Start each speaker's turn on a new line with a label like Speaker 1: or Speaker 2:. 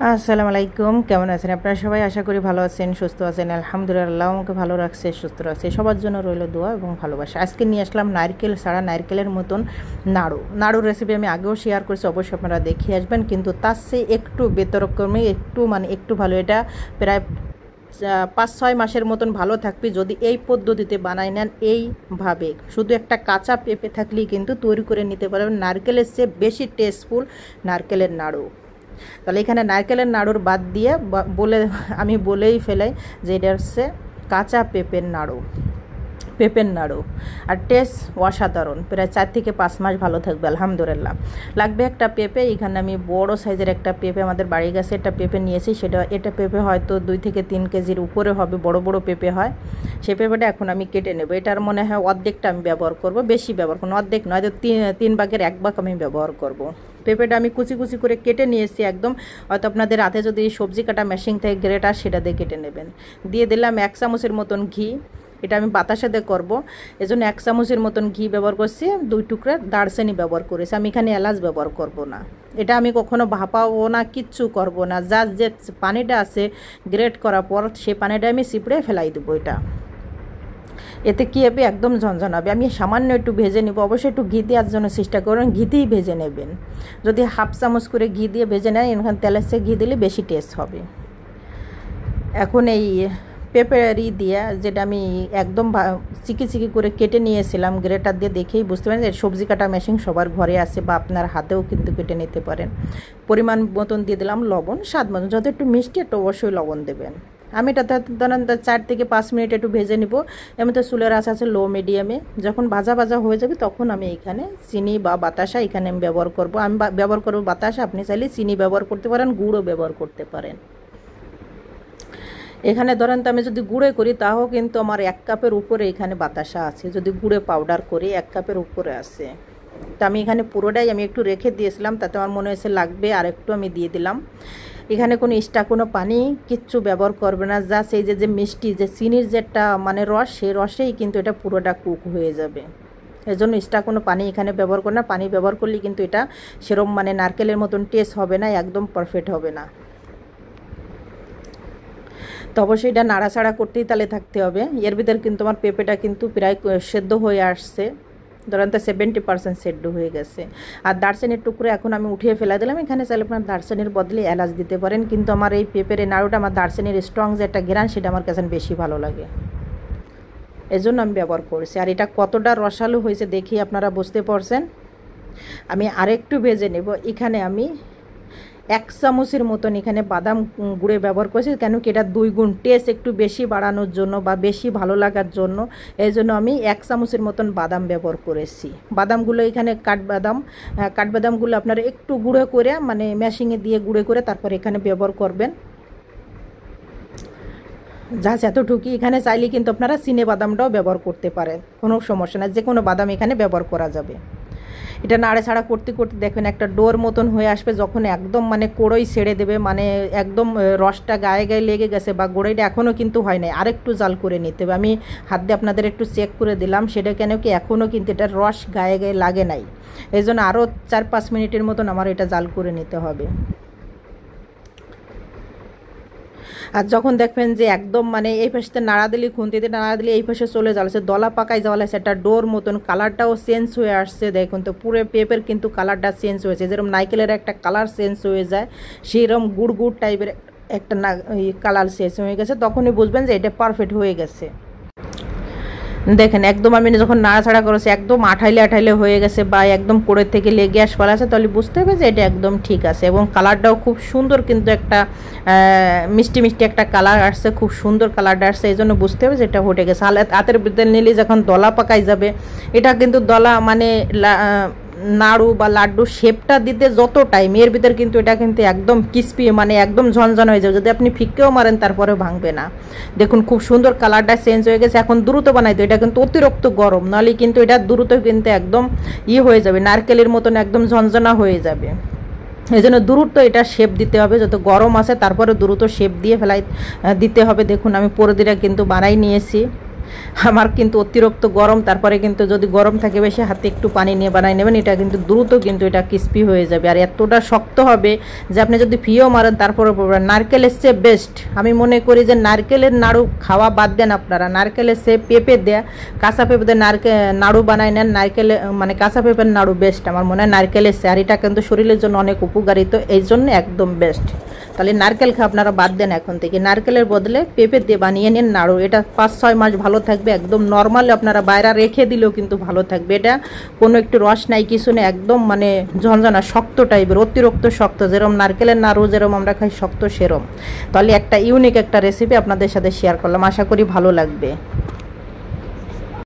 Speaker 1: আসসালামু আলাইকুম, কেমন আছেন আপনারা সবাই? আশা করি ভালো আছেন, সুস্থ আছেন। আলহামদুলিল্লাহ, আমাকে ভালো রাখছে, সুস্থ রাখছে। সবার জন্য রইল দোয়া এবং ভালোবাসা। আজকে নিয়ে আসলাম নারকেল ছাড়া নারকেলের মতন নাড়ুর রেসিপি আমি আগেও শেয়ার করেছি, অবশ্যই আপনারা দেখে আসবেন। কিন্তু তার চেয়ে একটু ব্যতিক্রমী, একটু ভালো। এটা প্রায় 5-6 মাসের মতন ভালো থাকবে যদি এই পদ্ধতিতে বানাই নেন। এইভাবে শুধু একটা কাঁচা পেঁপে থাকলেই কিন্তু তৈরি করে নিতে পারবেন নারকেলের চেয়ে বেশি টেস্টফুল নারকেলের নাড়ু। তাহলে এখানে নারকেলের নাড়ুর বাদ দিয়ে আমি বলেই ফেলাই যে এটা হচ্ছে কাঁচা পেঁপের নাড়ু। আর টেস্ট অসাধারণ, প্রায় 4 থেকে 5 মাস ভালো থাকবে আলহামদুলিল্লাহ। লাগবে একটা পেঁপে। এখানে আমি বড় সাইজের একটা পেঁপে, আমাদের বাড়ির কাছে একটা পেঁপে নিয়েছি। এটা পেঁপে হয়তো 2 থেকে 3 কেজির উপরে হবে, বড় বড় পেঁপে হয়। সেই পেঁপেটা এখন আমি কেটে নেব। এটার মনে হয় অর্ধেকটা আমি ব্যবহার করব, বেশি ব্যবহার করব, অর্ধেক নয়, 3 ভাগের 1 ভাগ আমি ব্যবহার করব। পেঁপেটা আমি কুচি কুচি করে কেটে নিয়েছি একদম। হয়তো আপনাদের হাতে যদি সবজি কাটা মেশিন থেকে গ্রেটার, সেটা দিয়ে কেটে নেবেন। দিয়ে দিলাম 1 চামচের মতন ঘি। এটা আমি বাতাসা দিয়ে করবো, এজন্য 1 চামচের মতন ঘি ব্যবহার করছি। 2 টুকরা দারচিনি ব্যবহার করেছি। আমি এখানে এলাচ ব্যবহার করব না। এটা আমি কখনো ভাপাবো না, কিচ্ছু করব না। জাস্ট যে পানিটা আছে গ্রেট করার পর, সেই পানিটা আমি চিপড়ে ফেলাই দেবো। এতে কী হবে, একদম ঝনঝন হবে। আমি সামান্য একটু ভেজে নেব। অবশ্যই একটু ঘি দেওয়ার জন্য চেষ্টা করুন, ঘিতেই ভেজে নেবেন। যদি 1/2 চামচ করে ঘি দিয়ে ভেজে নেন, এখানে তেলের চেয়ে ঘি দিলে বেশি টেস্ট হবে। এখন এই পেঁপেরি দিয়ে, যেটা আমি একদম চিকি করে কেটে নিয়েছিলাম গ্রেটার দিয়ে, দেখেই বুঝতে পারেন যে সবজি কাটা মেশিন সবার ঘরে আছে, বা আপনার হাতেও কিন্তু কেটে নিতে পারেন। পরিমাণ মতন দিয়ে দিলাম লবণ, স্বাদ মতন। যত একটু মিষ্টি, একটু অবশ্যই লবণ দেবেন। আমি এটা ধরেন 4 থেকে 5 মিনিট একটু ভেজে নিব। এমন তো চুলের আঁচ আছে লো মিডিয়ামে। যখন ভাজা হয়ে যাবে, তখন আমি এখানে চিনি বা বাতাসা এখানে আমি ব্যবহার করব। আমি ব্যবহার করব বাতাসা, আপনি চাইলে চিনি ব্যবহার করতে পারেন, গুঁড়ও ব্যবহার করতে পারেন। এখানে ধরেন তো আমি যদি গুঁড়ে করি, তাও কিন্তু আমার 1 কাপের উপরে এখানে বাতাসা আছে। যদি গুঁড়ে পাউডার করি 1 কাপের উপরে আছে। তা আমি এখানে পুরোটাই আমি একটু রেখে দিয়েছিলাম, তাতে আমার মনে হয়েছে লাগবে, আর একটু আমি দিয়ে দিলাম। এখানে কোনো পানি কিচ্ছু ব্যবহার করবে না। জাস্ট এই যে মিষ্টি, যে চিনির যেটা মানে রস, সেই রসেই কিন্তু এটা পুরোটা কুক হয়ে যাবে। এজন্য কোনো পানি এখানে ব্যবহার করে না। পানি ব্যবহার করলে কিন্তু এটা সেরকম মানে নারকেলের মতন টেস্ট হবে না, একদম পারফেক্ট হবে না। তো অবশ্যই এটা নাড়াচাড়া করতেই তালে থাকতে হবে। এর ভিতরে কিন্তু আমার পেঁপেটা কিন্তু প্রায় সেদ্ধ হয়ে আসছে, ধরেন তো 70% সেদ্ধ হয়ে গেছে। আর দারচিনির টুকরো এখন আমি উঠিয়ে ফেলা দিলাম। এখানে চাইলে আপনার দারচিনির বদলে এলাচ দিতে পারেন, কিন্তু আমার এই পেঁপের নাড়ুটা, আমার দারচিনির স্ট্রং যে একটা ঘ্রাণ, সেটা আমার কাছে বেশি ভালো লাগে, এজন্য আমি ব্যবহার করছি। আর এটা কতটা রসালো হয়েছে দেখি আপনারা বুঝতে পারছেন। আমি আরেকটু ভেজে নেব। এখানে আমি 1 চামচের মতন এখানে বাদাম গুঁড়ে ব্যবহার করেছি, কেন কি এটা 2 গুণ টেস্ট একটু বেশি বাড়ানোর জন্য বা বেশি ভালো লাগার জন্য। এই জন্য আমি 1 চামচের মতন বাদাম ব্যবহার করেছি। বাদামগুলো এখানে কাঠবাদামগুলো আপনারা একটু গুঁড়ো করে, মানে মেশিনে দিয়ে গুঁড়ো করে তারপর এখানে ব্যবহার করবেন। যা এতটুকু। এখানে চাইলে কিন্তু আপনারা চিনে বাদামটাও ব্যবহার করতে পারেন, কোনো সমস্যা না, যে কোনো বাদাম এখানে ব্যবহার করা যাবে। এটা নাড়াচাড়া করতে করতে দেখবেন একটা ডোর মতন হয়ে আসবে। যখন একদম মানে কোড়োই ছেড়ে দেবে, মানে একদম রসটা গায়ে লেগে গেছে, বা গোড়াইটা এখনও কিন্তু হয় নাই, আরেকটু জাল করে নিতে হবে। আমি হাত দিয়ে আপনাদের একটু চেক করে দিলাম, সেটা কেন কি এখনও কিন্তু এটা রস গায়ে লাগে নাই। এই জন্য আরও 4-5 মিনিটের মতন আমার এটা জাল করে নিতে হবে। আর যখন দেখবেন যে একদম মানে এই পাশে নাড়া দিলে, খুন্তিতে নাড়া দিলে এই পাশে চলে যাচ্ছে, দলা পাকায় যাওয়া লাগছে, একটা ডোর মতন, কালারটাও চেঞ্জ হয়ে আসছে। দেখুন তো পুরো পেঁপের কিন্তু কালারটা চেঞ্জ হয়েছে। যেরকম নারকেলের একটা কালার চেঞ্জ হয়ে যায়, সেরকম গুড় টাইপের একটা কালার চেঞ্জ হয়ে গেছে। তখনই বুঝবেন যে এটা পারফেক্ট হয়ে গেছে। দেখেন একদম আমি যখন নাড়াচাড়া করেছি, একদম আঠাইলে হয়ে গেছে, বা একদম কোড়ের থেকে লেগে আসবার আছে, তাহলে বুঝতে হবে যে এটা একদম ঠিক আছে। এবং কালারটাও খুব সুন্দর, কিন্তু একটা মিষ্টি একটা কালার আসছে, খুব সুন্দর কালারটা আসছে। এই জন্য বুঝতে হবে যে এটা হয়ে গেছে। হাতের ভিতরে নিলে যখন দলা পাকাই যাবে, এটা কিন্তু দলা মানে নাড়ু বা লাড্ডু শেপটা দিতে যত টাইম, এর ভিতরে কিন্তু এটা কিন্তু একদম ক্রিস্পি, মানে একদম ঝনঝন হয়ে যাবে। যদি আপনি ফিক্কেও মারেন তারপরে ভাঙবে না। দেখুন খুব সুন্দর কালারটা চেঞ্জ হয়ে গেছে। এখন দ্রুত বানাইতে, এটা কিন্তু অতিরিক্ত গরম, নাহলে কিন্তু এটা দ্রুত কিন্তু একদম হয়ে যাবে, নারকেলের মতন একদম ঝনঝনা হয়ে যাবে। এই জন্য দ্রুত এটা শেপ দিতে হবে, যত গরম আছে তারপরে দ্রুত শেপ দিয়ে দিতে হবে। দেখুন আমি পুরো দিটা কিন্তু বানাই নিয়েছি। আমার কিন্তু অতিরিক্ত গরম, তারপরে কিন্তু যদি গরম থাকে বেশি হাতে একটু পানি নিয়ে বানাই নেবেন, এটা কিন্তু দ্রুত কিন্তু এটা ক্রিস্পি হয়ে যাবে। আর এতটা শক্ত হবে যে আপনি যদি ফিও মারেন তারপরে পড়বেন। নারকেলের চেয়ে বেস্ট আমি মনে করি যে নারকেলের নাড়ু খাওয়া বাদ দেন আপনারা, নারকেলের চেয়ে পেঁপে দেয়া, কাঁচা পেঁপে দিয়ে নাড়ু বানাই নেন, নারকেলে মানে কাঁচা পেঁপের নাড়ু বেস্ট আমার মনে হয় নারকেলের চেয়ে। আর এটা কিন্তু শরীরের জন্য অনেক উপকারিত, এই জন্য একদম বেস্ট। তাহলে নারকেল খা আপনারা বাদ দেন এখন থেকে, নারকেলের বদলে পেঁপে দিয়ে বানিয়ে নেন নাড়ু। এটা 5-6 মাস ভালো থাকবে, একদম নর্মাল আপনারা বাইরে রেখে দিলেও কিন্তু ভালো থাকবে। এটা কোনো একটু রস নাই, কিছু নেই, একদম মানে ঝনঝনা শক্ত টাইপের, অতিরিক্ত শক্ত, যেরকম নারকেলের নাড়ু যেরকম আমরা খাই শক্ত সেরম। তাহলে একটা ইউনিক একটা রেসিপি আপনাদের সাথে শেয়ার করলাম, আশা করি ভালো লাগবে।